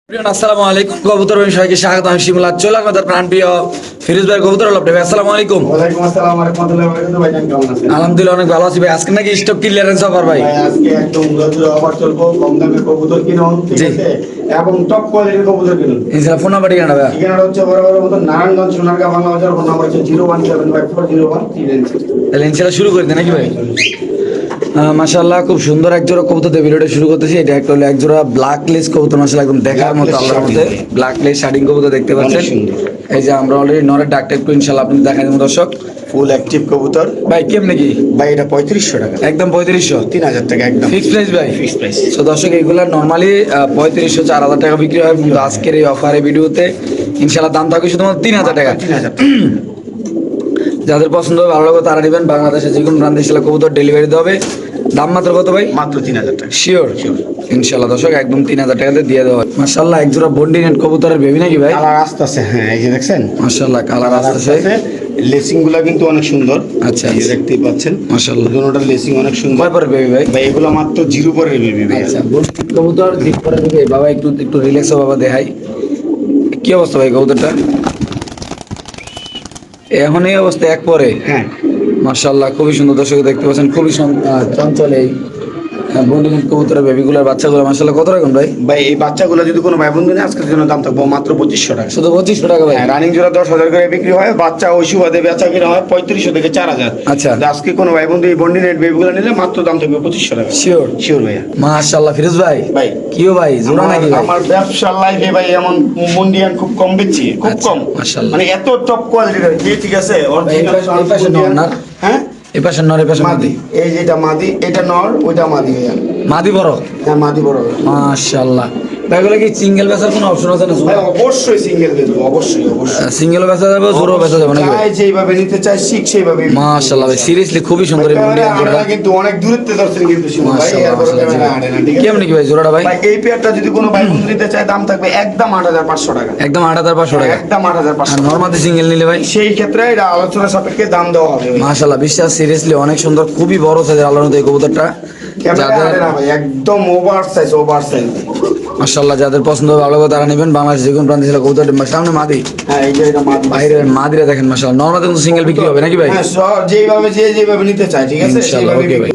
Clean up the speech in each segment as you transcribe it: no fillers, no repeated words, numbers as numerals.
আসসালামু আলাইকুম কবুতর সবাইকে স্বাগত। আমি শিমুল চলে আমাদের প্রাণপ্রিয় ফিরোজ ভাই কবুতর লপটে ভাই। আসসালামু আলাইকুম। ওয়ালাইকুম আসসালাম ওয়া রাহমাতুল্লাহি ওয়া বারাকাতুহু। ভাইজান কেমন আছেন? আলহামদুলিল্লাহ অনেক ভালো আছি ভাই। আজকে নাকি স্টক ক্লিয়ারেন্স অফার ভাই? ভাই আজকে একদম উড়াধুরা অফার চলবো, কম দামে কবুতর কিনুন, ঠিক জি। আছে, এবং টপ কোয়ালিটির কবুতর কিনুন। ইনশাআল্লাহ ফোন নাম্বার ঠিকানা ভাই? ঠিকানাটা হচ্ছে বরাবর মতো নারায়ণগঞ্জ সোনারগাঁ বাংলা বাজার, ফোন নাম্বার হচ্ছে 017540136। তাহলে ইনশাআল্লাহ শুরু করে দেন নাকি ভাই? মাশাআল্লাহ খুব সুন্দর এক জোড়া কবুতর দিয়ে ভিডিওটা শুরু করতেছি। এটা একটা হলো এক জোড়া ব্ল্যাক লেস কবুতর, মাশাআল্লাহ একদম দেখার মতো আল্লাহর মধ্যে ব্ল্যাক লেস শার্টিং কবুতর দেখতে পাচ্ছেন। এই যে আমরা অলরেডি নরের ডাকটা একটু ইনশাআল্লাহ আপনি দেখাই দেবো দর্শক। ফুল অ্যাক্টিভ কবুতর ভাই কেমনে কি? ভাই, এটা 3500 টাকা, একদম 3500, 3000 টাকা একদম ফিক্সড প্রাইস ভাই? Fix price. তো দর্শক এগুলা নর্মালি 3500 4000 টাকা বিক্রি হয়, কিন্তু আজকের এই অফারে ভিডিওতে ইনশাআল্লাহ দাম থাকবে শুধুমাত্র 3000 টাকা। 3000 টাকা। যাদের পছন্দ হবে ভালো লাগবে তারা নেবেন। বাংলাদেশে যে কোনো প্রান্তে ইনশাআল্লাহ কবুতর ডেলিভারি দেওয়া হবে। দাম মাত্র কত ভাই? মাত্র 3000 টাকা। শিওর ইনশাআল্লাহ দর্শক একদম 3000 টাকাতে দিয়ে দেওয়া হবে। মাশাআল্লাহ এক জোড়া বন্ডিনেট কবুতরের বেবি নাকি ভাই? কালার আসতেছে, হ্যাঁ এই যে দেখছেন মাশাআল্লাহ কালার আসতেছে। লেসিং গুলা কিন্তু অনেক সুন্দর। আচ্ছা, এই যে দেখতেই পাচ্ছেন, মাশাআল্লাহ দুটোটার লেসিং অনেক সুন্দর। কয় পরে বেবি ভাই? ভাই এগুলো মাত্র 0 পরের বেবি ভাই। আচ্ছা বন্ডিনেট কবুতর জিপ করে দিবে বাবা, একটু একটু রিল্যাক্স বাবা দেখাই। কি অবস্থা ভাই কবুতরটা? এখন এই অবস্থা এক পরে। হ্যাঁ মাশাআল্লাহ খুবই সুন্দর দর্শক দেখতে পাচ্ছেন, খুবই চঞ্চল এই বন্ডিনেট কবুতরের বেবিগুলোর বাচ্চাগুলো মাশাআল্লাহ কত রকম ভাই? ভাই এই বাচ্চাগুলো যদি কোনো ভাই বন্ধু নেয় আজকের জন্য দাম থাকবে মাত্র 2500 টাকা। শুধু 2500 টাকা ভাই? হ্যাঁ, রানিং জোড়া 10,000 করে বিক্রি হয়, বাচ্চা ওই সুবাদে বেচা কিনা হয় 3500 থেকে 4000। আচ্ছা। আজকে কোনো ভাই বন্ধু এই বন্ডিনেট বেবিগুলো নিলে মাত্র দাম থাকবে 2500 টাকা। শিওর শিওর ভাইয়া। মাশাআল্লাহ ফিরোজ ভাই ভাই কিও ভাই জোড়া নাকি ভাই? আমার ব্যবসার লাইফে ভাই এমন মন্ডিয়ান খুব কম বেচছি, খুব আচ্ছা, কম। মাশাআল্লাহ। মানে এত টপ কোয়ালিটির যে, ঠিক আছে, এই অরিজিনাল পাশে নর না? হ্যাঁ এই পাশে নর, এই পাশে মাদি। এই যেটা মাদি, এটা নর, ওইটা মাদি ভাইয়া। মাদি বড়? হ্যাঁ মাদি বড় ভাই। মাশাআল্লাহ ভাই এগুলো কি সিঙ্গেল বেচার কোনো অপশন আছে না? ভাই অবশ্যই সিঙ্গেল বেচবো, অবশ্যই অবশ্যই। সিঙ্গেল বেচা যাবে, জোড়ও বেচা যাবে নাকি ভাই? চাই যেইভাবে নিতে চাই ঠিক সেইভাবে। মাশাআল্লাহ ভাই সিরিয়াসলি খুবই সুন্দর এই বন্ডিনেট জোড়া। আমরা কিন্তু অনেক দূরত্বে ধরছেন কিন্তু শিমুল ভাই, মাশাআল্লাহ এরপরে মাশাআল্লাহ ক্যামেরা আনে না, ঠিক আছে? কেমন কি ভাই জোড়াটা ভাই? ভাই এই পেয়ারটা যদি কোনো ভাই বন্ধু নিতে চায় দাম থাকবে একদম 8500 টাকা। একদম 8500 টাকা। একদম আর 8500। নরমাদি সিঙ্গেল নিলে ভাই? সেই ক্ষেত্রে এটা আলোচনা সাপেক্ষে দাম দেওয়া হবে ভাই। মাশাআল্লাহ বিশ্বাস সিরিয়াসলি অনেক সুন্দর, খুবই বড় সাইজের আল্লাহর মতো এই কবুতরটা। ক্যামেরা যাদের আনে না ভাই, একদম ওভার সাইজ, ওভার সাইজ। মাশাআল্লাহ যাদের পছন্দ হবে ভালো হবে তারা নেবেন। বাংলাদেশ যে কোনো প্রান্তে ছিল কবুতর সামনে মাদি, হ্যাঁ এই যে এটা মাদি। বাইরে মাদিরা দেখেন মাশাআল্লাহ। নরমাদি কিন্তু সিঙ্গেল বিক্রি হবে নাকি ভাই? হ্যাঁ যেইভাবে যেভাবে নিতে চায়, ঠিক আছে, ইনশাআল্লাহ সেইভাবে ওকে ভাই।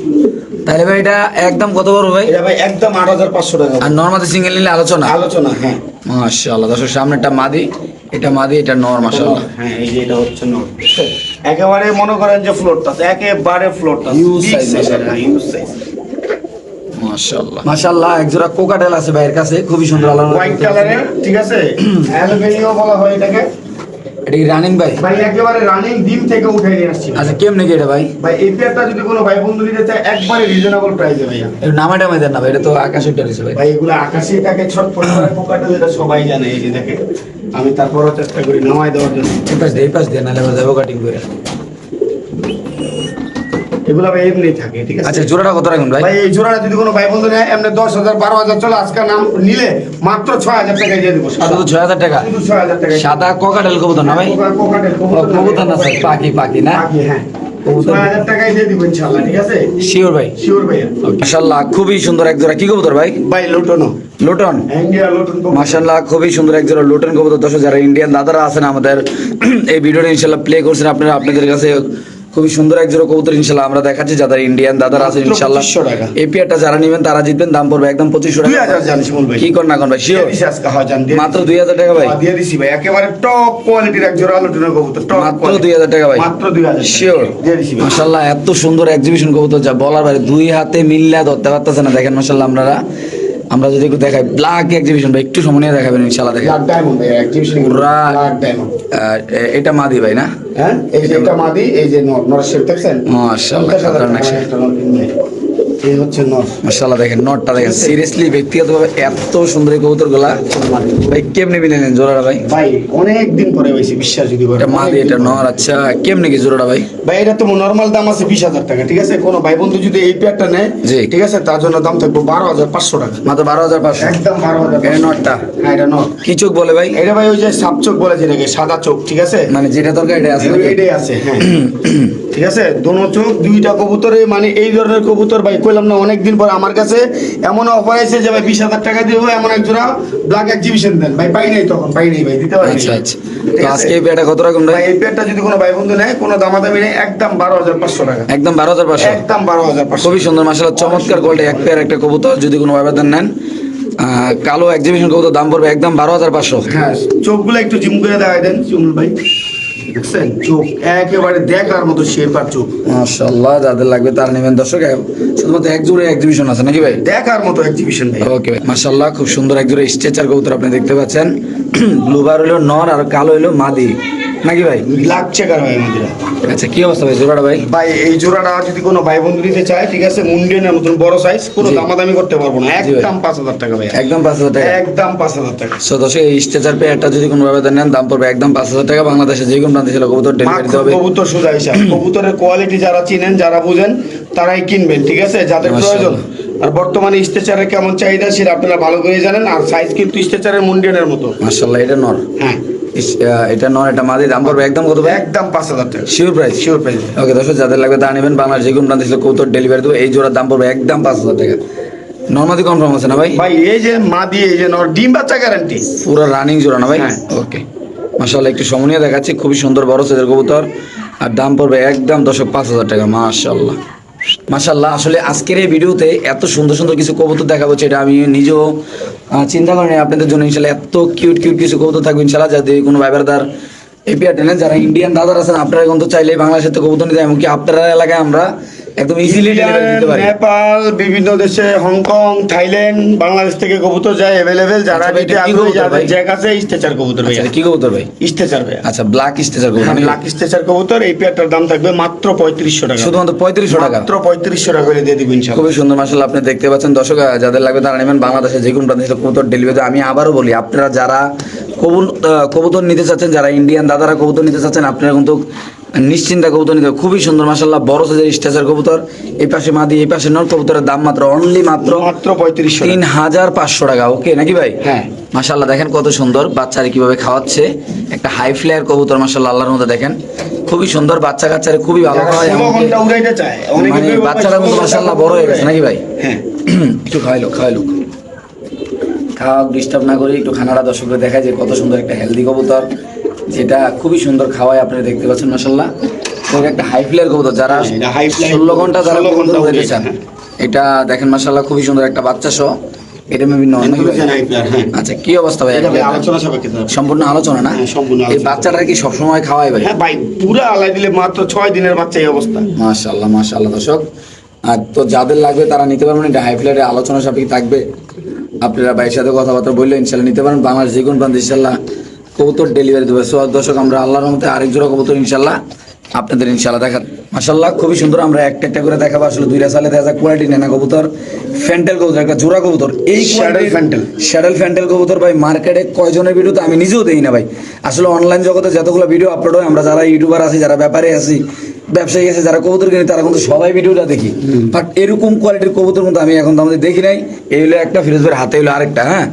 তাহলে ভাই এটা একদম কত বড় ভাই? এটা ভাই একদম 8500 টাকা। আর নরমাদি সিঙ্গেল নিলে আলোচনা? আলোচনা, হ্যাঁ। মাশাআল্লাহ দর্শক সামনেটা মাদি, এটা মাদি, এটা নর মাশাআল্লাহ। হ্যাঁ এই যে এটা হচ্ছে নর। একেবারে মনে করেন যে ফ্লোরটা, একেবারে ফ্লোরটা Huge size, হিউজ সাইজ। মাশাআল্লাহ মাশাআল্লাহ এক জোড়া কোকাটেল আছে ভাইয়ের কাছে, খুবই সুন্দর আল্লাহর মতো হোয়াইট দেখতে কালারের, পাচ্ছেন। ঠিক আছে, অ্যালবেনিও বলা হয় এটাকে। এটা কি রানিং ভাই? ভাই একেবারে রানিং ডিম থেকে উঠে নিয়ে আসছি। আচ্ছা কেমনে কি এটা ভাই? ভাই এই পেয়ারটা যদি কোনো ভাই বন্ধু নিতে চায় একবারে রিজনেবল প্রাইসে ভাইয়া। এর নামে টামে দেন না ভাই, এটা তো আকাশের টানিছে ভাই। ভাই এগুলো আকাশে থাকে, ছটফট করে পোকাটা, যেটা সবাই জানে। এই যে দেখে, আমি তারপরও চেষ্টা করি নামাই দেওয়ার জন্য। এই পাশ দিয়ে নাহলে আবার যাবো কাটিং করে। এগুলো ভাই এমনি থাকে, ঠিক আছে। আচ্ছা জোড়াটা কত রাখুন ভাই? ভাই এই জোড়াটা যদি কোনো ভাই বন্ধু নেয় এমনি 10,000 12,000 চলে, আজকে নাম নিলে মাত্র 6,000 টাকায় দিয়ে দেবো। শুধু 6000 টাকা? শুধু 6,000 টাকা। সাদা কোকাটেল কবুতর না ভাই? কোকাটেল কবুতর না স্যার, পাখি পাখি না? পাখি, হ্যাঁ। কবুতর। 6,000 টাকায় দিয়ে দিব ইনশাআল্লাহ, ঠিক আছে। শিওর ভাই? শিওর ভাইয়া। মাশাআল্লাহ খুবই সুন্দর এক জোড়া কি কবুতর ভাই? ভাই লোটনো, লোটন? ইন্ডিয়া লোটন কবুতর। মাশাআল্লাহ খুবই সুন্দর এক জোড়া লোটন কবুতর। দর্শক যারা ইন্ডিয়ান দাদারা আছেন আমাদের এই ভিডিওটা ইনশাআল্লাহ প্লে করছেন, আপনারা আপনাদের কাছে খুবই সুন্দর এক জোড়া কবুতর ইনশাআল্লাহ আমরা দেখাচ্ছি। যারা ইন্ডিয়ান দাদারা আছেন ইনশাআল্লাহ 2500 টাকা। এই পেয়ারটা যারা নেবেন তারা জিতবেন। দাম পড়বে একদম 2500 টাকা। 2000 জানিস মূল ভাই। কি কর না কোন ভাই? শিওর? দিয়ে দিছি আজকে, হ্যাঁ জান, দিয়ে মাত্র দিছি। 2000 টাকা ভাই? হ্যাঁ, দিয়ে দিছি ভাই, একেবারে টপ কোয়ালিটির এক জোড়া লোটনো কবুতর, টপ মাত্র কোয়ালিটি। 2000 টাকা ভাই? মাত্র 2000। শিওর? দিয়ে দিছি ভাই। মাশাআল্লাহ এত সুন্দর এক্সিবিশন কবুতর যা বলার বাইরে, দুই হাতে মিল্লা ধরতে পারতেছে না। দেখেন মাশাআল্লাহ আমরা যদি একটু দেখাই ব্ল্যাক এক্সিবিশন ভাই, একটু সময় নিয়ে দেখাবেন ইনশাআল্লাহ। দেখেন ব্ল্যাক ডায়মন্ড ভাই, এক্সিবিশন পুরা ব্ল্যাক ডায়মন্ড। এটা মাদি ভাই না? হ্যাঁ এই যে এটা মাদি, এই যে নর শেপ দেখছেন? মাশাআল্লাহ 50,000 খতরনাক টাকা শেপ। একটা নর কিনলে। এই হচ্ছে নর। মাশাআল্লাহ দেখেন নটটা দেখেন, সিরিয়াসলি ব্যক্তিগতভাবে এত সুন্দর এই কবুতরগুলা ভাই কেমনে বিনেলেন জোড়াটা ভাই? ভাই অনেক দিন পরে হয়েছে, বিশ্বাস যদি করেন। এটা মাদি, এটা নর। আচ্ছা কেমনে কি জোড়াটা ভাই? ভাই এটা তো নরমাল দাম আছে 20,000 টাকা, ঠিক আছে। কোনো ভাই বন্ধু যদি এই পেয়ারটা নেয়, জি। ঠিক আছে, তার জন্য দাম থাকবে 12,500 টাকা। মাত্র 12500? একদম 12,000। এটা নটটা? হ্যাঁ এটা নর। কি চোখ বলে ভাই? এটা ভাই ওই যে সাপ চোখ বলে যেটাকে, সাদা চোখ, ঠিক আছে। মানে যেটা দরকার এটা আছে নাকি? এটাই আছে, হ্যাঁ। ঠিক আছে, দোনো চোখ দুইটা কবুতরে, মানে এই ধরনের কবুতর ভাই বললাম না, অনেকদিন পর আমার কাছে এমন অফার আছে যে ভাই 20,000 টাকা দিয়ে এমন এক জোড়া ব্ল্যাক এক্সিবিশন দেন ভাই। পাই নাই তখন, পাই নাই ভাই, দিতে পারি। আচ্ছা আচ্ছা, তো আজকে এই পেয়ারটা কত রকম ভাই এই পেয়ারটা যদি কোনো ভাই বন্ধু নেয়, কোনো দামাদামি নেই, একদম 12,500 টাকা, একদম 12,500, একদম 12,500। খুবই সুন্দর মাশাআল্লাহ, চমৎকার কোয়ালিটি এক পেয়ার একটা কবুতর। যদি কোনো আবেদন নেন কালো এক্সিবিশন কবুতর দাম পড়বে একদম 12,500। হ্যাঁ, চোখগুলো একটু জিম করে দেখাই দেন শিমুল ভাই, দেখছেন চোখ একেবারে দেখার মতো শেপ আর চোখ, মাশাআল্লাহ, যাদের লাগবে তারা নেবেন দর্শক। শুধুমাত্র এক জোড়া এক্সিবিশন আছে নাকি ভাই? দেখার মতো এক্সিবিশন ভাই। ওকে ভাই, মাশাআল্লাহ, খুব সুন্দর এক জোড়া স্ট্রেচার কবুতর আপনি দেখতে পাচ্ছেন। ব্লুবার হলো নর আর কালো হলো মাদি নাকি ভাই? লাখ চেকার ভাই আমাদের। আচ্ছা, কি অবস্থা ভাই জোড়াটা ভাই? ভাই এই জোড়াটা যদি কোনো ভাই বন্ধু নিতে চায়, ঠিক আছে, মুন্ডিয়ানের মতন বড় সাইজ, কোনো জি। দামাদামি করতে পারবো না, জি ভাই। একদম 5,000 টাকা ভাই, একদম 5,000 টাকা। একদম 5,000 টাকা। সো দর্শক, এই স্ট্রেচার পেয়ারটা যদি কোনো আবেদন নেন দাম পড়বে একদম 5,000 টাকা। বাংলাদেশে যে কোনো প্রান্তে ছিল কবুতর ডেলিভারি দিতে হবে। কবুতর সোজা হিসাব, কবুতরের কোয়ালিটি যারা চিনেন, যারা বুঝেন, তারাই কিনবেন, ঠিক আছে, যাদের প্রয়োজন। আর বর্তমানে স্ট্রেচারের কেমন চাহিদা সেটা আপনারা ভালো করে জানেন। আর সাইজ কিন্তু স্ট্রেচারের মুন্ডিয়ানের মতো। মাশাআল্লাহ, এটা নর, হ্যাঁ, এটা নর, এটা মাদি, দাম পড়বে একদম কত ভাই? একদম 5,000 টাকা, sure price? Sure price. Okay দর্শক, যাদের লাগবে তা নেবেন। বাংলাদেশ যে কোনো প্রান্তে ছিল কবুতর ডেলিভারি দেবো। এই জোড়ার দাম পড়বে একদম 5,000 টাকা। নর্মাদি কনফার্ম আছে না ভাই? ভাই এই যে মাদি, এই যে নর, ডিম বাচ্চা গ্যারান্টি, পুরো রানিং জোড়া না ভাই? হ্যাঁ। ওকে, মাশাআল্লাহ, একটু সমনীয় দেখাচ্ছি, খুবই সুন্দর বড় সাইজের কবুতর। আর দাম পড়বে একদম দর্শক 5,000 টাকা। মাশাআল্লাহ, মাশাআল্লাহ, আসলে আজকের এই ভিডিওতে এত সুন্দর সুন্দর কিছু কবুতর দেখাবো, যেটা আমি নিজেও চিন্তা করিনি আপনাদের জন্য। ইনশাল্লাহ এত কিউট কিউট কিছু কবুতর থাকবে ইনশাল্লাহ। যদি কোনো ভাইবারদার এপিআর টেনেন, যারা ইন্ডিয়ান দাদার আছেন, আপনারা কিন্তু চাইলে বাংলাদেশের তো কবুতর নিতে, এমনকি আপনার এলাকায় আমরা একদম ইজিলি ডেলিভারি দিতে পারি। নেপাল, বিভিন্ন দেশে, হংকং, থাইল্যান্ড, বাংলাদেশ থেকে কবুতর যায় অ্যাভেলেবেল। যারা আচ্ছা ভাই, নিতে এটা কি আগ্রহী, কবুতর যাদের ভাই? জ্যাক আছে, স্ট্রেচার কবুতর ভাই, আচ্ছা, কি কবুতর ভাই? স্ট্রেচার ভাই। আচ্ছা, ব্ল্যাক স্টেচার কবুতর। ব্ল্যাক স্ট্রেচার কবুতর, এই পেয়ারটার দাম থাকবে মাত্র 3,500 টাকা, শুধুমাত্র 3,500 টাকা। মাত্র 3,500 টাকা করে দিয়ে দিব ইনশাআল্লাহ। খুবই সুন্দর মাশাআল্লাহ, আপনি দেখতে পাচ্ছেন দর্শক। যাদের লাগবে তারা নেবেন। বাংলাদেশে যে কোনো প্রান্তে কবুতর ডেলিভারি। আমি আবারও বলি, আপনারা যারা কবুতর নিতে চাচ্ছেন, যারা ইন্ডিয়ান দাদারা কবুতর নিতে চাচ্ছেন, আপনারা কিন্তু নিশ্চিন্তা কবুতর নিতে। খুবই সুন্দর মাশাআল্লাহ, বড় সাইজের স্ট্রেচার কবুতর। এই পাশে মাদি, এই পাশে নর। কবুতরের দাম মাত্র অনলি মাত্র 3,500 টাকা। 3,500 টাকা। ওকে নাকি ভাই? হ্যাঁ। মাশাআল্লাহ, দেখেন কত সুন্দর বাচ্চারে কিভাবে খাওয়াচ্ছে। একটা হাই ফ্লায়ার কবুতর মাশাআল্লাহ, আল্লাহর মধ্যে দেখেন খুবই সুন্দর। বাচ্চা কাচ্চারে খুবই ভালো যারা খাওয়ায়। 16 ঘন্টা উড়াইতে চায়, অনেকে মানে বলবে বাচ্চাটা কিন্তু 16 মাশাআল্লাহ ঘন্টা বড় হয়ে গেছে নাকি ভাই? হ্যাঁ, একটু খাওয়াইলো খাওয়া ডিস্টার্ব না করি, একটু খানাটা দর্শকদের দেখায় যে কত সুন্দর একটা হেলদি কবুতর, যেটা খুবই সুন্দর খাওয়ায়। আপনারা দেখতে পাচ্ছেন মাশাআল্লাহ, তো এটা একটা হাই ফ্লায়ার কবুতর। যারা এটা high flyer 16 ঘন্টা যারা 16 কবুতর ঘন্টা উড়াইতে উড়ে, চান, হ্যাঁ। এটা দেখেন মাশাআল্লাহ, খুবই সুন্দর একটা বাচ্চা সহ। এটা মেবি নয় নাকি ভাই? হ্যাঁ। আচ্ছা, কি অবস্থা ভাই? এটা ভাই আলোচনা সাপেক্ষে তো। সম্পূর্ণ আলোচনা না? হ্যাঁ, সম্পূর্ণ এই আলোচনা। বাচ্চাটা কি সবসময় খাওয়ায় ভাই? হ্যাঁ ভাই, পুরা আলাই দিলে মাত্র 6 দিনের বাচ্চা এই অবস্থা। মাশাআল্লাহ, মাশাআল্লাহ দর্শক। আর তো যাদের লাগবে তারা নিতে পারবেন। এটা হাই ফ্লায়ারে আলোচনা সাপেক্ষে থাকবে। আপনারা ভাইয়ের সাথে কথাবার্তা বললে ইনশাল্লাহ নিতে পারেন। বাংলাদেশ যে কোনো প্রান্তে ইনশাল্লাহ কবুতর ডেলিভারি দেবে। সো দর্শক, আমরা আল্লাহর রহমতে আরেক জোড়া কবুতর ইনশাল্লাহ আপনাদের ইনশাল্লাহ দেখা। মাশাআল্লাহ, খুবই সুন্দর। আমরা একটা একটা করে দেখাবো। আসলে দুইটা সালে দেখা যায় কোয়ালিটি নেনা কবুতর, ফ্যান্টেল কবুতর, একটা জোড়া কবুতর। এই Saddle Fantail। শ্যাডেল ফ্যান্টেল কবুতর ভাই মার্কেটে কয়জনের ভিডিও তো আমি নিজেও দেই না ভাই। আসলে অনলাইন জগতে যতগুলো ভিডিও আপলোড হয়, আমরা যারা ইউটিউবার আছি, যারা ব্যাপারে আছি, ব্যবসায়ী আছে, যারা কবুতর কিনে, তারা কিন্তু সবাই ভিডিওটা দেখি। বাট এরকম কোয়ালিটির কবুতর কিন্তু আমি এখন তো আমাদের দেখি নাই। এই হলো একটা, ফিরোজের হাতে হলো আরেকটা। হ্যাঁ,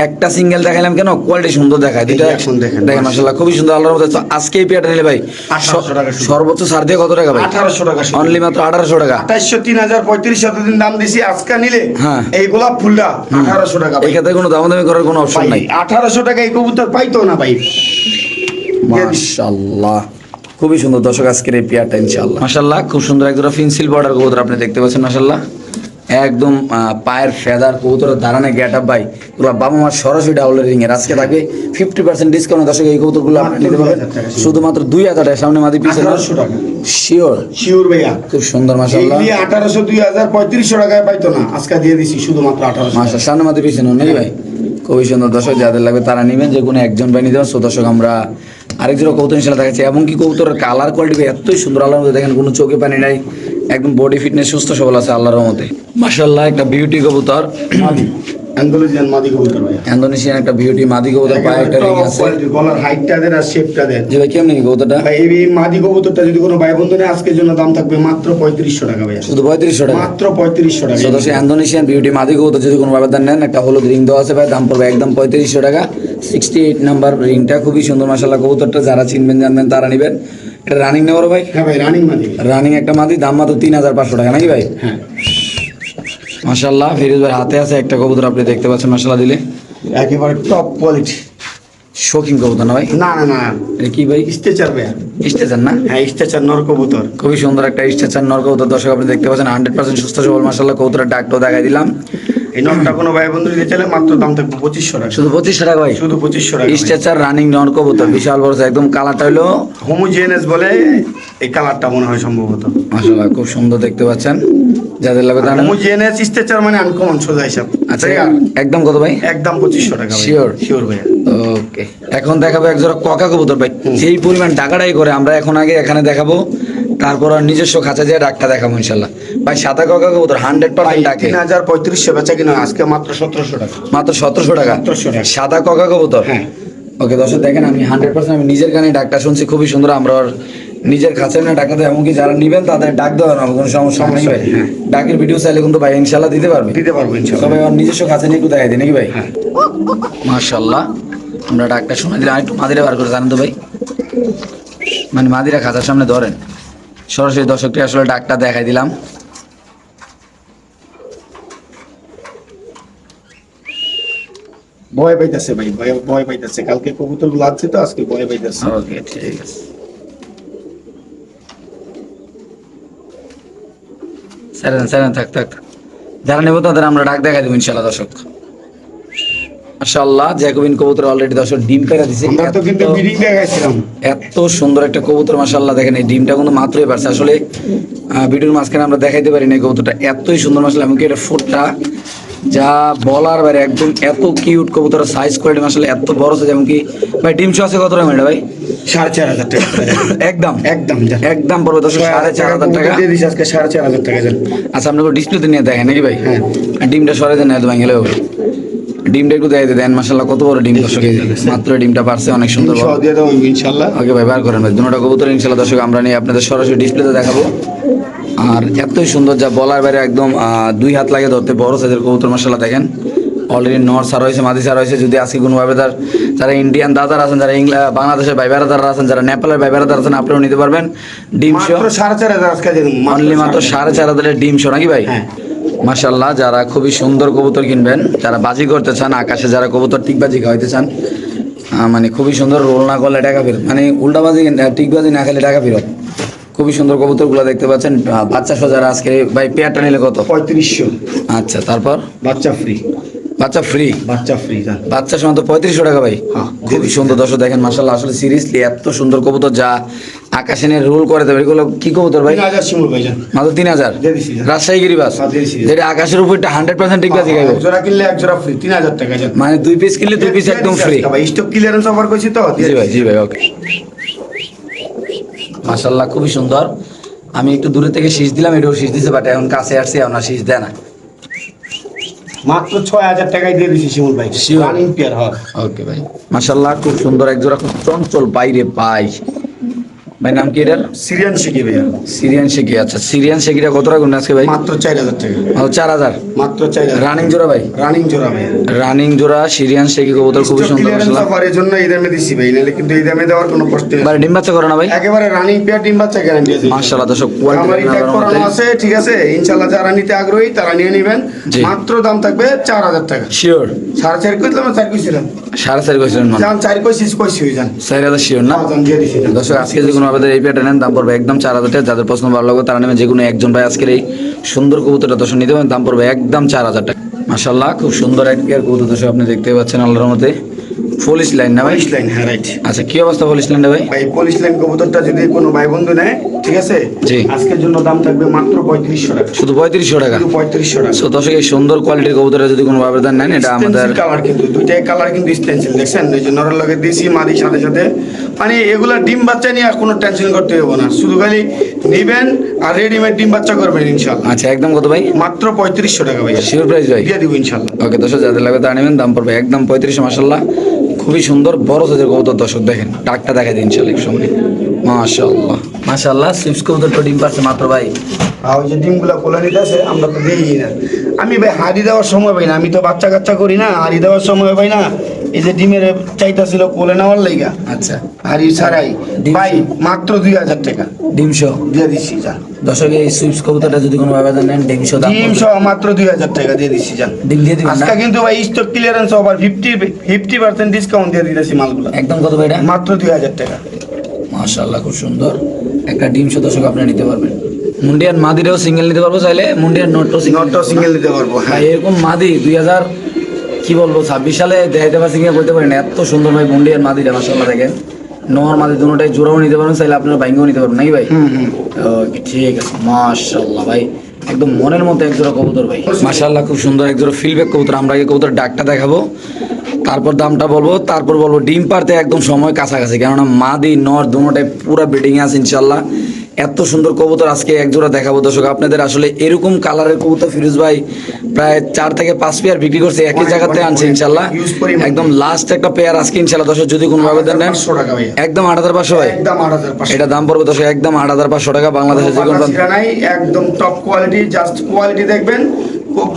একটা সিঙ্গেল দেখালাম কেন, কোয়ালিটি সুন্দর দেখায়। দুইটা এখন দেখেন মাশাআল্লাহ, খুবই সুন্দর আল্লাহর মধ্যে। তো আজকে এই পেয়ারটা নিলে ভাই 1800 টাকা শুধু। সর্বোচ্চ ছাড় দিয়ে কত টাকা ভাই? 1800 টাকা শুধু। অনলি মাত্র 1800 টাকা। 2800, 3000, 3500 দিন দাম দিছি। আজকে নিলে হ্যাঁ। এইগুলা ফুলটা 1800 টাকা ভাই। এই ক্ষেত্রে কোনো দামাদামি করার কোনো অপশন ভাই নাই। 1800 টাকা এই কবুতর পাইতো না ভাই। মাশাআল্লাহ, খুবই সুন্দর দর্শক আজকের এই পেয়ারটা ইনশাআল্লাহ। মাশাআল্লাহ, খুব সুন্দর একজোড়া ফিনসিল বর্ডার কবুতর আপনি দেখতে পাচ্ছেন মাশাআল্লাহ। একদম পায়ের ফেদার, কবুতরের দাঁড়ানে গেট আপ ভাই, পুরো বাবা মার সরাসরি ডাবল রিং এর। আজকে থাকবে 50% ডিসকাউন্ট দর্শক। এই কবুতরগুলো আপনি নিতে পারবেন শুধুমাত্র 2,000 টাকা। সামনে মাদি পিছনে 1800 টাকা শিওর। শিওর ভাইয়া। খুব সুন্দর মাশাআল্লাহ। এই 1800, 2000, 3500 টাকায় পাইতো না, আজকে দিয়ে দিছি শুধুমাত্র 1800। মাশাআল্লাহ, সামনে মাদি পিছনে নাকি ভাই? খুবই সুন্দর দর্শক, যাদের লাগবে তারা নেবেন। যে কোনো একজন ভাই নিতে পারেন। সো দর্শক, আমরা আরেক জোড়া কবুতর ইনশাআল্লাহ দেখাচ্ছি। এবং কি কবুতরের কালার কোয়ালিটি এতই সুন্দর, আল্লাহর মধ্যে দেখেন কোনো চোখে পানি নাই, একদম বডি ফিটনেস সুস্থ সবল আছে আল্লাহর রহমতে। মাশাআল্লাহ, একটা বিউটি কবুতর, অ্যান্ডালুজিয়ান মাদি কবুতর ভাইয়া। ইন্দোনেশিয়ান একটা বিউটি মাদি কবুতর, পায়ে একটা রিং আছে। গলার হাইটটা দেন আর শেপটা দেন। জি ভাই, কেমন কি কবুতরটা? ভাই এই মাদি কবুতরটা যদি কোনো ভাই বন্ধু নেয়, আজকের জন্য দাম থাকবে মাত্র 3500 টাকা ভাইয়া। শুধু 3500 টাকা। মাত্র 3500 টাকা। সো দর্শক, ইন্দোনেশিয়ান বিউটি মাদি কবুতর যদি কোনো ব্যবধান নেন, একটা হলুদ রিং দেওয়া আছে ভাই, দাম পড়বে একদম 3500 টাকা। 68 নাম্বার রিংটা, খুবই সুন্দর মাশাআল্লাহ কবুতরটা। যারা চিনবেন জানবেন তারা নেবেন। এটা রানিং নেওয়ার ভাই? হ্যাঁ ভাই, রানিং মাদি। রানিং একটা মাদি, দাম মাত্র 3,500 টাকা নাকি ভাই? হ্যাঁ। মাশাআল্লাহ ফিরোজ ভাই হাতে আছে একটা কবুতর, আপনি দেখতে পাচ্ছেন মাশাআল্লাহ দিলে একেবারে টপ কোয়ালিটি। শৌখিন কবুতর না ভাই? না না না, এটা কি ভাই? স্টেচার ভাইয়া। স্টেচার না? হ্যাঁ স্টেচার নর কবুতর। খুবই সুন্দর একটা স্টেচার নর কবুতর দর্শক আপনি দেখতে পাচ্ছেন 100% সুস্থ সবল মাশাআল্লাহ। কবুতরের ডাকটাও দেখাই দিলাম। এই নরটা কোনো ভাই বন্ধু নিতে চাইলে মাত্র দাম থাকবে 2500 টাকা। শুধু 2500 টাকা ভাই? শুধু 2500 টাকা। স্টেচার রানিং নর কবুতর, বিশাল বড় একদম। কালারটা হলো হোমোজেনাস বলে এই কালারটা মনে হয় সম্ভবত। মাশাআল্লাহ খুব সুন্দর দেখতে পাচ্ছেন। যাদের লাগবে তারা হোমোজেনাস স্টেচার মানে আনকমন সোজা হিসাব। আচ্ছা একদম কত ভাই? একদম 2500 টাকা ভাই। শিওর? শিওর ভাইয়া। ওকে, এখন দেখাবো এক জোড়া কক কবুতর ভাই। যেই পরিমাণ টাকাটাই করে আমরা এখন আগে এখানে দেখাবো, তারপর আর নিজস্ব খাঁচা দিয়ে ডাকটা দেখাবো ইনশাল্লাহ। ভাই সাদা কক কবুতর 100% ডাকে। 3350 বেচা কিনা আজকে মাত্র 1700 টাকা। মাত্র 1700 টাকা? 1700 টাকা। সাদা কক কবুতর? হ্যাঁ। ওকে দর্শক দেখেন, আমি 100% আমি নিজের কানে ডাকটা শুনছি, খুবই সুন্দর। আমরা ওর নিজের খাঁচায় না ডাকাতে, এমনকি যারা নিবেন তাদের ডাক দেওয়া না কোনো সমস্যা নেই ভাই। হ্যাঁ। ডাকের ভিডিও চাইলে কিন্তু ভাই ইনশাল্লাহ দিতে পারবে। দিতে পারবো ইনশাআল্লাহ। তবে ওর নিজস্ব খাঁচা নিয়ে একটু দেখাই দিই নাকি ভাই? হ্যাঁ। মাশাআল্লাহ, আমরা ডাকটা শুনে দিলাম। একটু মাদিরা বার করে জানেন তো ভাই, মানে মাদিরা খাঁচার সামনে ধরেন, সরাসরি দর্শকটি আসলে ডাকটা দেখাই দিলাম। ভয় পাইতেছে ভাই, ভয় পাইতেছে। কালকে কবুতর গুলো আছে তো, আজকে ভয় পাইতেছে। ওকে ঠিক আছে, স্যারেন থাক থাক। যারা নেবো তাদের আমরা ডাক দেখাই দেবো ইনশাল্লাহ দর্শক। মাশাআল্লাহ জ্যাকোবিন কবুতর অলরেডি দর্শক ডিম পেড়া দিছে। আমরা তো কিন্তু ব্রিডিং দেখাইছিলাম। এত সুন্দর একটা কবুতর মাশাআল্লাহ, দেখেন এই ডিমটা কিন্তু মাত্রই পারছে। আসলে ভিডিওর মাঝখানে আমরা দেখাইতে পারি না এই কবুতরটা, এতই সুন্দর মাশাআল্লাহ। এমনকি এটা ফুটটা যা বলার বাইরে, একদম এত কিউট কবুতরের সাইজ কোয়ালিটি মাশাআল্লাহ, এত বড় সাইজ। এমনকি ভাই ডিম শো আছে কত টাকা এটা ভাই? 4500 টাকা। একদম একদম একদম পড়বে দর্শক 4500 টাকা দিয়ে দিছি আজকে 4500 টাকা দেন। আচ্ছা আপনাকে ডিসপ্লেতে নিয়ে দেখেন নাকি ভাই? হ্যাঁ। ডিমটা সরে দেন, এত ভাঙলে হবে। ডিমটা একটু দেখাই দেন মাশাআল্লাহ, কত বড় ডিম দর্শক। মাত্র ডিমটা পারছে, অনেক সুন্দর বড়। দিয়ে দাও ইনশাআল্লাহ। ওকে ভাই বার করেন ভাই, দুটোটা কবুতর ইনশাআল্লাহ দর্শক আমরা নিয়ে আপনাদের সরাসরি ডিসপ্লেতে দেখাবো। আর এতই সুন্দর যা বলার বাইরে, একদম 2 হাত লাগে ধরতে বড় সাইজের কবুতর মাশাআল্লাহ। দেখেন অলরেডি নর সার হয়েছে, মাদি সার হয়েছে। যদি আজকে কোনোভাবে যারা ইন্ডিয়ান দাদার আছেন, যারা বাংলাদেশের ভাই বেড়াদার আছেন, যারা নেপালের ভাই বেড়াদার আছেন, আপনারাও নিতে পারবেন। ডিম শো মাত্র 4500 আজকে দিন। অনলি মাত্র 4500 ডিম শো নাকি ভাই? হ্যাঁ। মাশাআল্লাহ, যারা খুবই সুন্দর কবুতর কিনবেন, যারা বাজি করতে চান আকাশে, যারা কবুতর টিকবাজি খাওয়াইতে চান, মানে খুবই সুন্দর, রোল না করলে টাকা ফেরত, মানে উল্টাবাজি টিকবাজি না খেলে টাকা ফেরত। খুবই সুন্দর কবুতরগুলো দেখতে পাচ্ছেন। বাচ্চা সহ যারা আজকে ভাই পেয়ারটা নিলে কত? 3500। আচ্ছা তারপর বাচ্চা ফ্রি। বাচ্চা ফ্রি? বাচ্চা ফ্রি জান। বাচ্চা সহ তো 3500 টাকা ভাই। হ্যাঁ। খুবই সুন্দর দর্শক দেখেন মাশাআল্লাহ। আসলে সিরিয়াসলি এত সুন্দর কবুতর যা আকাশে নিয়ে রোল করে দেবে। এগুলো কি কবুতর ভাই? 3000 শিমুল ভাই জান। মাত্র 3000? দিয়ে দিছি জান। রাজশাহী গিরিবাস? হ্যাঁ, দিয়ে দিছি। যেটা আকাশের উপরটা 100% টিকবাজি খাইবে। এক জোড়া কিনলে এক জোড়া ফ্রি, 3000 টাকা জান। মানে 2 পিস কিনলে 2 পিস একদম ফ্রি। ভাই স্টক ক্লিয়ারেন্স অফার কইছি তো। জি ভাই ওকে। মাশাআল্লাহ খুবই সুন্দর। আমি একটু দূরে থেকে শীষ দিলাম, এটাও শীষ দিছে, বাট এখন কাছে আসছি, আমরা শীষ দেয় না। মাত্র 6000 টাকায় দিয়ে দিছি শিমুল ভাই। Sure. রানিং পেয়ার হয়। ওকে ভাই মাশাআল্লাহ খুব সুন্দর এক জোড়া, খুব চঞ্চল বাইরে পাই। ভাই নাম কি এটার? সিরিয়ান শিখি ভাইয়া। সিরিয়ান শেকি। আচ্ছা সিরিয়ান শেকিটা কত টাকা আজকে ভাই? মাত্র 4000 টাকা। 4000? মাত্র 4000। রানিং জোড়া ভাই? রানিং জোড়া ভাইয়া। রানিং জোড়া সিরিয়ান শেকি কবুতর, খুবই স্টক সুন্দর ক্লিয়ারেন্স মাশাআল্লাহ। অফারের জন্য এই দামে দিছি ভাই, নাহলে কিন্তু এই দামে দেওয়ার কোনো প্রশ্ন নেই। ভাই ডিম বাচ্চা করে না ভাই? একেবারে রানিং পেয়ার ডিম বাচ্চা গ্যারান্টি আছে মাশাআল্লাহ দর্শক, আমার কোয়ালিটি ট্যাগ করানো আছে, ঠিক আছে। ইনশাআল্লাহ যারা নিতে আগ্রহী তারা নিয়ে নেবেন। জি। মাত্র দাম থাকবে 4000 টাকা। শিওর? 4.5 কইলাম না 4 কইছিলাম? 4.5 কইছিলেন মানে? জান 4 কইছিস কইছি হই জান। 4000 শিওর না? জান দিয়ে দিছি জান। দর্শক আজকে যে কোনো আপনাদের এই পেয়ারটা নেন, দাম পড়বে একদম 4000 টাকা। যাদের পছন্দ ভালো লাগবে তারা নেবেন। যে কোনো একজন ভাই আজকের এই সুন্দর কবুতরটা দর্শক নিতে পারেন, দাম পড়বে একদম 4000 টাকা। মাশাআল্লাহ খুব সুন্দর এক পেয়ার কবুতর দর্শক আপনি দেখতে পাচ্ছেন আল্লাহর রহমতে। পুলিশ লাইন না ভাই? পুলিশ লাইন, হ্যাঁ রাইট। আচ্ছা কি অবস্থা পুলিশ লাইনটা ভাই? ভাই পুলিশ লাইন কবুতরটা যদি কোনো ভাই বন্ধু নেয়, ঠিক আছে, জি। আজকের জন্য দাম থাকবে মাত্র 3500 টাকা। শুধু 3500 টাকা? শুধু 3500 টাকা। সো দর্শক এই সুন্দর কোয়ালিটির কবুতরটা যদি কোনো ভাবে নেন, এটা আমাদের কালার কিন্তু দুইটাই কালার কিন্তু স্টেনসিল দেখছেন, এই যে নরের লগে দিয়েছি মাদির সাথে সাথে। মানে এগুলা ডিম বাচ্চা নিয়ে আর কোনো টেনশন করতে হবে না, শুধু খালি নিবেন আর রেডিমেড ডিম বাচ্চা করবেন ইনশাআল্লাহ। আচ্ছা একদম কত ভাই? মাত্র 3500 টাকা ভাই। শিওর প্রাইস ভাই? দিয়ে দিব ইনশাআল্লাহ। ওকে দর্শক যাদের লাগবে তারা নেবেন, দাম পড়বে একদম 3500। মাশাআল্লাহ খুবই সুন্দর বড় সাইজের কবুতর দর্শক দেখেন, টাকটা দেখাই দিন ইনশাআল্লাহ এক সময়। মাশাআল্লাহ মাশাআল্লাহ সুইস কবুতর তো ডিম পাচ্ছে মাত্র ভাই। আর ওই যে ডিমগুলা কোলা নিতে আছে আমরা তো দিই না। আমি ভাই হাড়ি দেওয়ার সময় পাই না, আমি তো বাচ্চা কাচ্চা করি না, হাড়ি দেওয়ার সময় পাই না। এই যে ডিমের চাইতা ছিল কোলে নেওয়ার লাইগা আচ্ছা আর ই ছাড়াই ডিম ভাই মাত্র 2000 টাকা ডিমশো দিয়ে দিচ্ছি যান। দর্শক এই সুইপস কবুতরটা যদি কোনো ভাবে নেন ডিমশো দাম ডিম সহ মাত্র 2000 টাকা দিয়ে দিচ্ছি যান। ডিম দিয়ে দিবেন না আজকে কিন্তু ভাই স্টক ক্লিয়ারেন্স অফার 50% ডিসকাউন্ট দিয়ে দিতেছি মালগুলো একদম কত ভাই এটা মাত্র 2000 টাকা। মাশাআল্লাহ খুব সুন্দর একটা ডিমশো দর্শক আপনি নিতে পারবেন। মুন্ডিয়ান মাদিরেও সিঙ্গেল নিতে পারবো চাইলে, মুন্ডিয়ান নটও নটও সিঙ্গেল নিতে পারবো। ভাই হ্যাঁ এরকম মাদি 2000 কি বলবো 26 সালে দেখাইতে পারছি কিনা বলতে পারি না, এত সুন্দর ভাই মুন্ডিয়ান মাদিটা মাশাআল্লাহ দেখেন। নর মাদি দুটোটাই জোড়াও নিতে পারবেন চাইলে, আপনারা বাইঙ্গও নিতে পারবেন নাকি ভাই? ওকে ঠিক আছে মাশাআল্লাহ ভাই একদম মনের মতো একজোড়া কবুতর ভাই মাশাআল্লাহ খুব সুন্দর একজোড়া ফিলব্যাক কবুতর। আমরা আগে কবুতর ডাকটা দেখাবো, তারপর দামটা বলবো, তারপর বলবো ডিম পারতে একদম সময় কাছাকাছি, কেননা মাদি নর দুটোটাই পুরো ব্রিডিং আছে ইনশাল্লাহ। এত সুন্দর কবুতর আজকে একজোড়া দেখাবো দর্শক আপনাদের। আসলে এরকম কালারের কবুতর ফিরোজ ভাই প্রায় 4 থেকে 5 পেয়ার বিক্রি করছে, একই জায়গাতে আনছে ইনশাল্লাহ। একদম লাস্ট একটা পেয়ার আজকে ইনশাল্লাহ দর্শক যদি কোনো ভাবে দেন 500 টাকা ভাই, একদম 8500 ভাই, একদম 8500। এটা দাম পড়বে দর্শক একদম 8500 টাকা বাংলাদেশের যে কোনো বাংলাদেশিরা নাই, একদম টপ কোয়ালিটি, জাস্ট কোয়ালিটি দেখবেন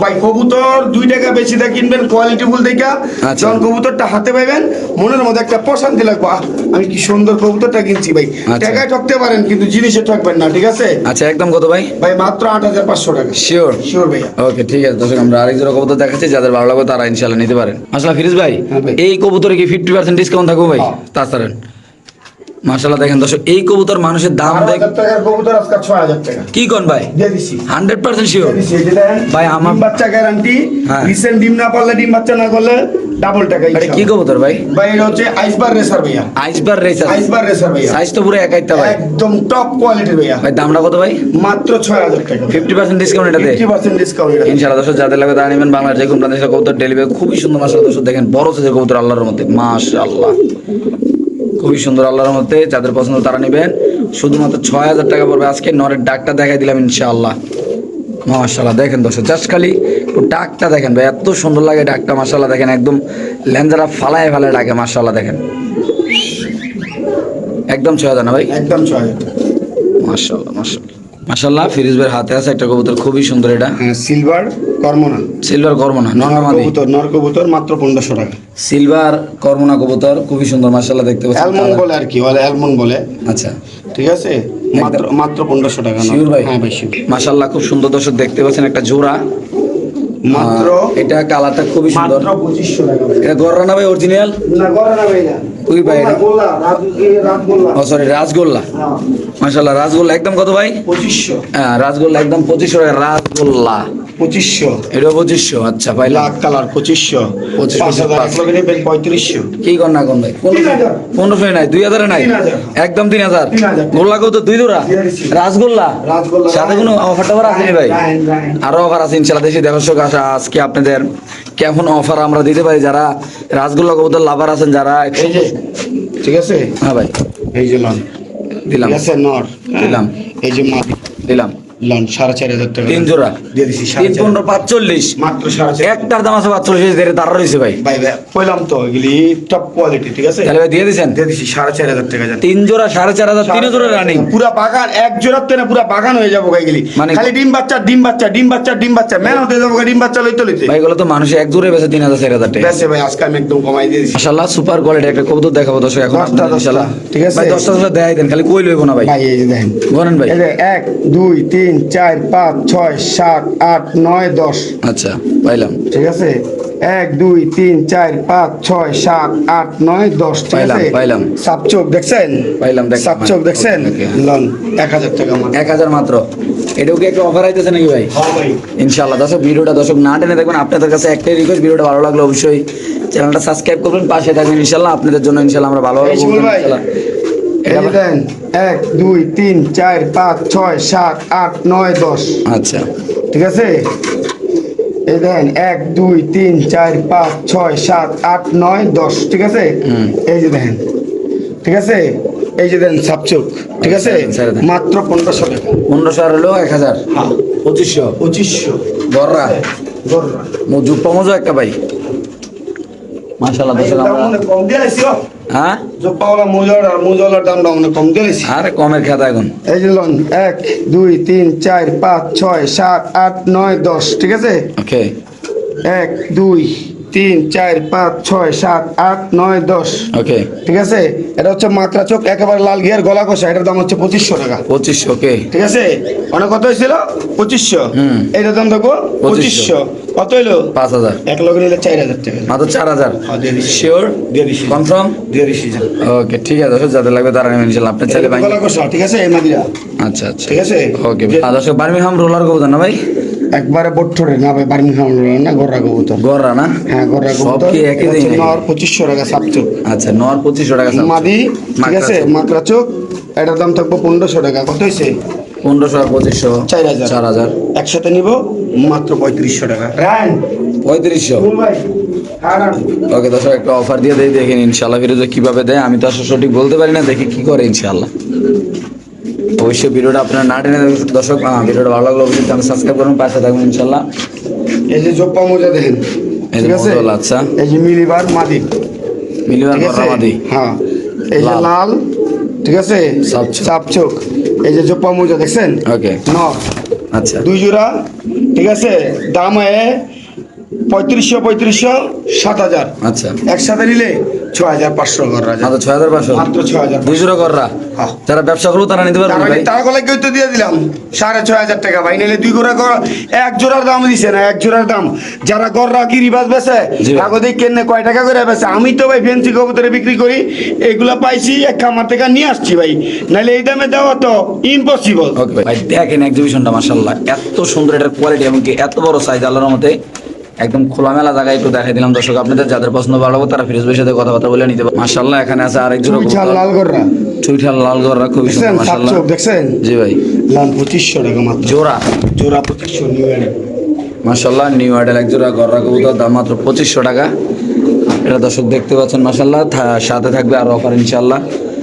ভাই। কবুতর 2 টাকা বেশি দিয়ে কিনবেন কোয়ালিটি ফুল দেখা, আচ্ছা। যখন কবুতরটা হাতে পাইবেন মনের মধ্যে একটা প্রশান্তি লাগবে, আহ আমি কি সুন্দর কবুতরটা কিনছি ভাই। আচ্ছা। টাকায় ঠকতে পারেন কিন্তু জিনিসে ঠকবেন না, ঠিক আছে আচ্ছা একদম কত ভাই? ভাই মাত্র 8500 টাকা। শিওর শিওর ভাইয়া। ওকে ঠিক আছে দর্শক আমরা আরেক জোড়া কবুতর দেখাচ্ছি, যাদের ভালো লাগবে তারা ইনশাআল্লাহ নিতে পারেন। আসলে ফিরোজ ভাই হ্যাঁ ভাই। এই কবুতরে কি 50% ডিসকাউন্ট থাকবে ভাই? হ্যাঁ। তাছাড়া মাশাআল্লাহ দেখেন দর্শক এই কবুতর মানুষের দাম দেখ 12000 টাকার কবুতর আজকে 6000 টাকা কি কোন ভাই দিয়ে দিছি। 100% শিওর দিয়ে দিছি, এই যে দেখেন, ভাই, আমার- ডিম বাচ্চা গ্যারান্টি, হ্যাঁ। রিসেন্ট ডিম না পারলে, ডিম বাচ্চা না করলে ডাবল টাকা এটা কি ইনশাআল্লাহ। কবুতর ভাই? ভাই এটা হচ্ছে আইসবার রেসার ভাইয়া, আইসবার রেসার আইসবার রেসার ভাইয়া, সাইজ তো পুরো একাইতা ভাই। একদম টপ কোয়ালিটির ভাইয়া। ভাই দামটা কত ভাই? মাত্র 6000 টাকা, 50% ডিসকাউন্ট এটাতে 50% ডিসকাউন্ট এটা। ইনশাআল্লাহ দর্শক যাদের লাগবে তারা নেবেন। বাংলার যে কোনো প্রান্তে কবুতর ডেলিভারি খুবই সুন্দর মাশাআল্লাহ দর্শক দেখেন বড় সাইজের কবুতর আল্লাহর মধ্যে মাশাআল্লাহ খুবই সুন্দর আল্লাহর মধ্যে, যাদের পছন্দ তারা নেবেন। শুধুমাত্র 6000 টাকা পড়বে। আজকে নরের ডাকটা দেখাই দিলাম ইনশাআল্লাহ। মাশাআল্লাহ দেখেন দর্শক জাস্ট খালি ডাকটা দেখেন ভাই, এত সুন্দর লাগে ডাকটা মাশাআল্লাহ দেখেন, একদম লেঞ্জারা ফালায় ফালায় ডাকে মাশাআল্লাহ দেখেন একদম 6000 না ভাই? একদম 6000 টাকা। মাশাআল্লাহ মাশাআল্লাহ মাশাআল্লাহ ফিরোজ ভাইয়ের হাতে আছে একটা কবুতর খুবই সুন্দর, এটা হ্যাঁ সিলভার কর্মনা, সিলভার কর্মনা নর্মাদি কবুতর, নর কবুতর মাত্র 1500 টাকা। সিলভার কর্মনা কবুতর খুবই সুন্দর মাশাআল্লাহ দেখতে পাচ্ছেন। অ্যালমন্ড বলে আর কি, বলে অ্যালমন্ড বলে, আচ্ছা ঠিক আছে মাত্র মাত্র 1500 টাকা। শিওর ভাই? হ্যাঁ ভাই শিওর। মাশাআল্লাহ খুব সুন্দর দর্শক দেখতে পাচ্ছেন একটা জোড়া, মাত্র এটা কালারটা খুবই সুন্দর। মাত্র 2500 টাকা ভাই। এটা গররা না ভাই অরিজিনাল? না করে না ভাই, না ওই ভাই এটা? গোল্লা, রাত গোল্লা। ও সরি রাজগোল্লা। হ্যাঁ মাশাআল্লাহ রাজগোল্লা একদম কত ভাই? 2500, হ্যাঁ রাজগোল্লা একদম 2500 টাকা রাজগোল্লা। 2500 এটা 2500 আচ্ছা পাইলাম। ব্ল্যাক কালার 2500, 2500, 5000 এক লগে নেবেন 3500। কি কর না কোন ভাই? 3000 1500 নাই 2000 নাই 3000 একদম 3000 3000 গোল্লা কত দুই জোড়া দিয়ে দিচ্ছি। রাজগোল্লা রাজগোল্লা। সাথে কোনো অফার টফার আছে নি ভাই? রাইন। আরো অফার আছে ইনশাআল্লাহ। দেশি দর্শক আসা আজকে আপনাদের কেমন অফার আমরা দিতে পারি, যারা রাজগোল্লা কবুতর লাভার আছেন যারা এই যে ঠিক আছে, হ্যাঁ ভাই এই যে লন দিলাম ঠিক আছে নর, হ্যাঁ। দিলাম। এই যে মাদি দিলাম লন 4500 টাকা 3 জোড়া দিয়ে দিছি। 3 15 45 মাত্র 4500। একটার দাম আছে 45 এর দাঁড়া রয়েছে ভাই। ভাই ভাই কইলাম তো এগুলি টপ কোয়ালিটি, ঠিক আছে তাহলে ভাই দিয়ে দিছেন দিয়ে দিছি 4500 টাকা জান। 3 জোড়া 4500 3 জোড়া রানিং পুরা বাগান, এক জোড়ার তেনে পুরা বাগান হয়ে যাবো গাইগুলি, মানে- খালি ডিম বাচ্চা ডিম বাচ্চা ডিম বাচ্চা ডিম বাচ্চা মেন হতে যাবো ডিম বাচ্চা লইতে লইতে। ভাই গুলো তো মানুষে এক জোড়ে বেচে 3000 4000 টাকা। বেশি ভাই আজকে আমি একদম কমাই দিয়ে দিছি। মাশাআল্লাহ সুপার কোয়ালিটি একটা কবুতর দেখাবো দর্শক এখন 10টা, আপনাদের ইনশাআল্লাহ। ঠিক আছে? ভাই 10টা দেখাই দেন, খালি কই লইবো না ভাই। ভাই এই যে দেখেন, বলেন ভাই। এই যে 1 2 3 4 5 6 7 8 9 10, আচ্ছা পাইলাম ঠিক আছে 1 2 3 4 5 6 7 8 9 10, ঠিক পাইলাম, আছে পাইলাম। সাপচোক দেখছেন? পাইলাম, দেখলাম। সাপচোক দেখছেন? ওকে। লন 1000 টাকা আমার। 1000 মাত্র। এটাও কি একটা অফার আইতেছে নাকি ভাই? হ্যাঁ ভাই ইনশাআল্লাহ দর্শক ভিডিওটা দর্শক না টেনে দেখবেন। আপনাদের কাছে একটাই রিকোয়েস্ট, ভিডিওটা ভালো লাগলে অবশ্যই চ্যানেলটা সাবস্ক্রাইব করবেন, পাশে থাকবেন ইনশাআল্লাহ। আপনাদের জন্য ইনশাআল্লাহ আমরা ভালো এই শিমুল ভাই, ইনশাআল্লাহ। এই যে দেন 1 2 3 4 5 6 7 8 9 10, আচ্ছা ঠিক আছে এই দেন 1 2 3 4 5 6 7 8 9 10, ঠিক আছে এই যে দেখেন, ঠিক আছে এই যে দেন সাপচোক, ঠিক আছে ছেড়ে দেন। মাত্র 1500 টাকা। 1500 আর হলো 1000 হ্যাঁ 2500 2500 গররা গররা। মজু পমজো একটা ভাই। মাশাআল্লাহ দর্শক দাম আমরা অনেক কম দিয়ে দিছি। হ্যাঁ জোপাওয়ালা মোজালার দামটা অনেক কম দিয়ে দিছি। আরে কমের খাতা এখন। এই যে লোন 1 2 3 4 5 6 7 8 9 10, ঠিক আছে ওকে 1 2 3 4 5 6 7 8 9 10 ওকে ঠিক আছে এটা হচ্ছে মাত্রা চোখ একেবারে লাল গিয়ার গলা কষা এটার দাম হচ্ছে 2500 টাকা 2500 ওকে ঠিক আছে অনেক কত হয়েছিল 2500 এটার দাম দেখো 2500 কত হইলো 5000 এক লগে নিলে 4000 টাকা মাত্র 4000 হ্যাঁ, দিয়ে দিচ্ছি। শিওর দিয়ে দিচ্ছি কনফার্ম দিয়ে দিচ্ছি যা। ওকে ঠিক আছে দর্শক যাদের লাগবে তারা নেবেন ইনশাআল্লাহ আপনি চাইলে ভাই গলা কষা ঠিক আছে এই মাদিরা আচ্ছা আচ্ছা ঠিক আছে ওকে দর্শক বার্মিংহাম রোলার কবুতর না ভাই একবারে বট্টরে না ভাই বার্মিংহাম না গররা কবুতর গররা না হ্যাঁ গররা সব কবুতর কি একই এটা হচ্ছে দিন নর 2500 টাকা সাপচোক আচ্ছা নর 2500 টাকা সাপ মাদি ঠিক আছে মাকড়া চোখ এটার দাম থাকবে 1500 টাকা কত হয়েছে 1500 আর 2500 4000 4000 একসাথে নিব মাত্র 3500 টাকা রান 3500 ফুল ভাই হারান ওকে দর্শক একটা অফার দিয়ে দেই দেখেন ইনশাআল্লাহ ভিডিওতে কিভাবে দেয় আমি তো আসলে সঠিক বলতে পারি না দেখি কি করে ইনশাআল্লাহ অবশ্যই ভিডিওটা আপনারা না টেনে দেখুন দর্শক ভিডিওটা ভালো লাগলে অবশ্যই চ্যানেল সাবস্ক্রাইব করুন পাশে থাকবেন ইনশাআল্লাহ এই যে জোপ্পা মোজা দেখেন এই যে ঠিক আছে মডেল আচ্ছা এই যে মিলিবার মাদি মিলিবার ঠিক আছে গররামাদি হ্যাঁ এই যে লাল। লাল ঠিক আছে সাপচোক। সাপচোক এই যে জোপ্পা মোজা দেখছেন ওকে নর আচ্ছা দুই জোড়া ঠিক আছে দাম 3500 7000 আচ্ছা একসাথে নিলে 6500 করে রাজা মাত্র 6500 মাত্র 6000 দুই জোড়া গররা হ্যাঁ। যারা ব্যবসা করবো তারা নিতে পারবে ভাই তারা গলায় কেউ তো দিয়ে দিলাম 6500 টাকা ভাই নিলে দুই গোড়া এক জোড়ার দাম দিছে না এক জোড়ার দাম যারা গররা কি রিবাস বেছে জি। কাগজে কেনে কয় টাকা করে বেছে আমি তো ভাই ফেন্সি কবুতরে বিক্রি করি এগুলা পাইছি এক খামার থেকে নিয়ে আসছি ভাই নাহলে এই দামে দেওয়া তো ইম্পসিবল ওকে ভাই দেখেন এক্সিবিশনটা মাশাআল্লাহ এত সুন্দর এটার কোয়ালিটি এবং কি এত বড় সাইজ আল্লাহর মতে একদম খোলামেলা জায়গায় একটু দেখাই দিলাম দর্শক আপনাদের যাদের পছন্দ ভালো হবে তারা ফিরোজ ভাইয়ের সাথে কথাবার্তা বলে নিতে পারে মাশাআল্লাহ এখানে আছে আরেক জোড়া চুইঠাল কবুতর। লাল গররা চুইঠাল লাল গররা খুবই দেখছেন সুন্দর মাশাআল্লাহ সাপচোক দেখছেন জি ভাই লাল 2500 টাকা মাত্র জোড়া জোড়া 2500 নিউ এনে মাশাআল্লাহ নিউ আইডেল এক জোড়া গররা কবুতর দাম মাত্র 2500 টাকা এটা দর্শক দেখতে পাচ্ছেন মাশাআল্লাহ সাথে থাকবে আর অফার ইনশাআল্লাহ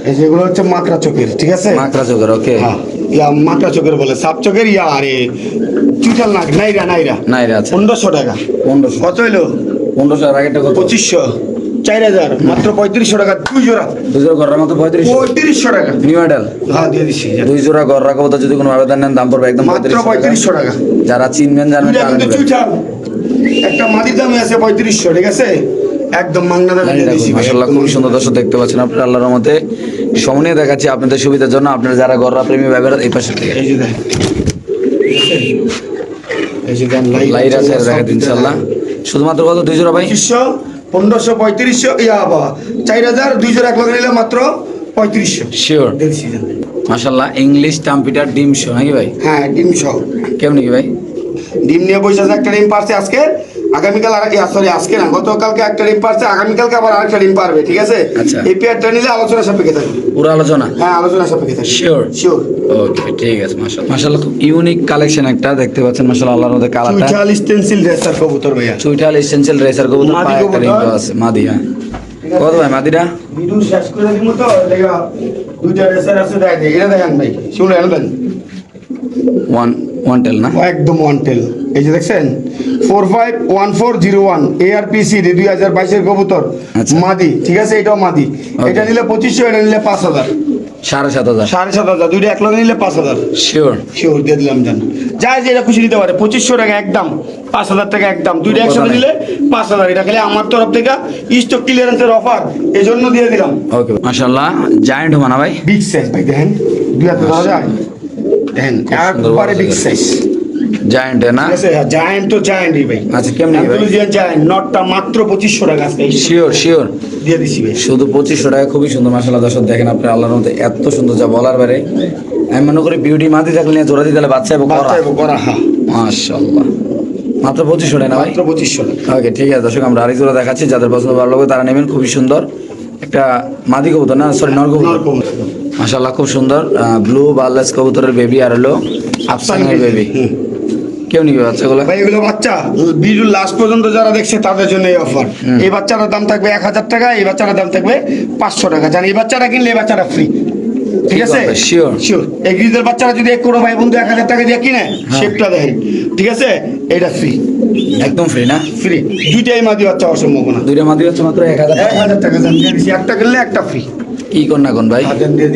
এই যেগুলো হচ্ছে মাকড়া চোখের ঠিক আছে মাকড়া চোখের ওকে হ্যাঁ ইয়া মাকড়া চোখের বলে সাপ চোখের ইয়া আরে চুইঠাল নাক নাইরা নাইরা নাই রে আচ্ছা 1500 টাকা 1500 কত হইলো 1500 এর আগেরটা কত 2500 4000 মাত্র 3500 টাকা দুই জোড়া দুই জোড়া গররা মাত্র 3500 3500 টাকা নিউ আইডেল হ্যাঁ দিয়ে দিচ্ছি দুই জোড়া গররা কবুতর যদি কোনো আবেদন নেন দাম পড়বে একদম মাত্র 3500 3500 টাকা যারা চিনবেন জানবেন দুইটা তারা কিন্তু নেবেন চুইঠাল একটা মাটির দামে আছে 3500 ঠিক আছে একদম মাংনা দামে দিয়ে দিচ্ছি ভাই, মাশাআল্লাহ একদম খুবই সুন্দর দর্শক দেখতে পাচ্ছেন আপনারা আল্লাহর রহমতে সমনিয়ে দেখাচ্ছি আপনাদের সুবিধার জন্য আপনারা যারা গররা প্রেমী ভাইবেরা এই পাশে থেকে এই যে দেখ এই যে দেন লাইট আছে দেখাতে ইনশাআল্লাহ শুধুমাত্র কত দুই জোড়া ভাই 2500 1500 3500 ইয়া বা 4000 দুই জোড়া এক লগে নিলে মাত্র 3500 শিওর দেখছি দেন। মাশাআল্লাহ ইংলিশ টাম্পিটার ডিম শো নাকি ভাই হ্যাঁ ডিম সহ কেমন কি ভাই ডিম নিয়ে বসে আছে একটা ডিম পারছে আজকে আগামীকাল আর সরি আজকে না গতকালকে একটা ডিম পারছে আগামীকালকে আবার আরেকটা ডিম পারবে ঠিক আছে আচ্ছা। এই পেয়ারটা নিলে আলোচনা সাপেক্ষে থাকবে পুরো আলোচনা হ্যাঁ আলোচনা সাপেক্ষে থাকবে শিওর শিওর ওকে ঠিক আছে মাশাআল্লাহ মাশাআল্লাহ খুব ইউনিক কালেকশন একটা দেখতে পাচ্ছেন মাশাআল্লাহ আল্লাহর মধ্যে কালারটা চুইঠাল স্টেনসিল রেসার কবুতর ভাইয়া চুইঠাল এসেনশিয়াল রেসার কবুতর মাদি পায়ে একটা রিং কবুতর। আছে মাদি হ্যাঁ কত ভাই মাদিটা ভিডিও শেষ করে দিব তো দেখা দুইটা রেসার আছে দেখ এটা দেখেন ভাই শুনুন দেন ওয়ান টেল না একদম ওয়ান টেল এই যে দেখছেন 451401 ARPC 2022 এর কবুতর আচ্ছা। মাদি ঠিক আছে এটাও মাদি এটা নিলে 2500 এটা নিলে 5000 7,500 7500 দুইটা এক লগে নিলে 5000 শিওর শিওর দিয়ে দিলাম জান যাই যেটা খুশি নিতে পারে 2500 টাকা একদম 5000 টাকা একদম দুইটা একসাথে নিলে 5000 এটা খালি আমার তরফ থেকে স্টক ক্লিয়ারেন্সের অফার এজন্য দিয়ে দিলাম ওকে মাশাআল্লাহ জায়ান্ট হুমানা ভাই বিগ সাইজ ভাই দেখেন দুই হাতে ধরা যায় দেখেন একবারে বিগ সাইজ জায়ান্ট না ঠিক আছে জায়ান্ট তো জায়ান্টই ভাই আচ্ছা কেমনি ভাই অ্যান্ডালুজিয়ান জায়ান্ট নটটা মাত্র 2500 টাকা আজকে শিওর শিওর দিয়ে দিছি ভাই শুধু 2500 টাকা খুবই সুন্দর মাশাআল্লাহ দর্শক দেখেন আপনি আল্লাহর মধ্যে এত সুন্দর যা বলার বাইরে আমি মনে করি বিউটি মাদি থাকলে নিয়ে জোড়া দিতে বাচ্চা এবং করা বাচ্চা করা হ্যাঁ মাশাআল্লাহ মাত্র 2500 টাকা না ভাই মাত্র 2500 টাকা ওকে ঠিক আছে দর্শক আমরা আরেক জোড়া দেখাচ্ছি যাদের পছন্দ ভালো লাগবে তারা নেবেন খুবই সুন্দর একটা মাদি কবুতর না সরি নর কবুতর নরকবুতর। মাশাআল্লাহ খুব সুন্দর ব্লু বার্লেস কবুতরের বেবি আর হলো আফসানের বেবি হুম। কেউ নিবে বাচ্চাগুলো ভাই এগুলো বাচ্চা ভিডিও লাস্ট পর্যন্ত যারা দেখছে তাদের জন্য এই অফার এই বাচ্চাটার দাম থাকবে 1000 টাকা এই বাচ্চাটার দাম থাকবে 500 টাকা জানি এই বাচ্চাটা কিনলে এই বাচ্চাটা ফ্রি ঠিক আছে হবে, sure. শিওর এই গ্রিজের বাচ্চারা যদি এক কোনো ভাই বন্ধু 1000 টাকা দিয়ে কিনে শেপটা দেখেন ঠিক আছে এটা ফ্রি একদম ফ্রি না ফ্রি দুইটাই মাদি বাচ্চা অসম্ভাবনা দুইটা মাদি হচ্ছে মাত্র 1000 টাকা 1000 টাকা জানি দিয়ে দিছি একটা কিনলে একটা ফ্রি কি কোন না কোন ভাই হাজার দিয়ে